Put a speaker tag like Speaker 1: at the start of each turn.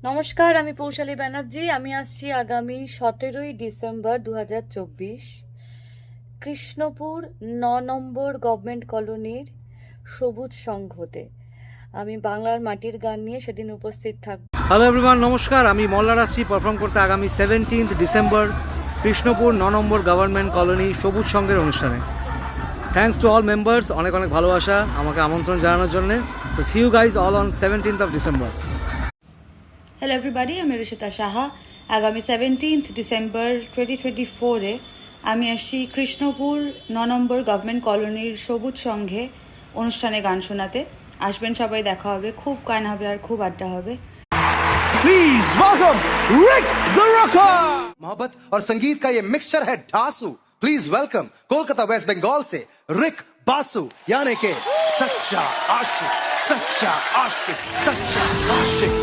Speaker 1: নমস্কার, আমি পৌশালী ব্যানার্জি। আমি আসছি আগামী 17ই ডিসেম্বর 2024 কৃষ্ণপুর 9 নম্বর গভর্নমেন্ট কলোনির সবুজ সংঘতে। আমি বাংলার মাটির গান নিয়ে সেদিন উপস্থিত থাকব।
Speaker 2: হ্যালো এভরিওয়ান, নমস্কার। আমি মল্লার আসছি পারফর্ম করতে আগামী 17th ডিসেম্বর কৃষ্ণপুর 9 নম্বর গভর্নমেন্ট কলোনি সবুজ সংঘের অনুষ্ঠানে। থ্যাঙ্কস টু অল মেম্বার্স, অনেক অনেক ভালোবাসা আমাকে আমন্ত্রণ জানানোর জন্য। তো see you guys all on 17th of December.
Speaker 1: Hello everybody, আমি ঋষিতা সাহা। আগামী 17th ডিসেম্বর 2024-এ আমি আসছি কৃষ্ণপুর 9 নম্বর গভর্নমেন্ট কলোনির সবুজ সংঘে অনুষ্ঠানে গান শোনাতে। আসবেন সবাই, দেখা হবে, খুব গান হবে আর খুব আড্ডা হবে।
Speaker 3: Please welcome Rick the rocker. मोहब्बत और संगीत का ये मिक्सचर है ढासू। प्लीज वेलकम कोलकाता वेस्ट बंगाल से रिक बासु, यानी के सच्चा आशिक, सच्चा आशिक, सच्चा आशिक।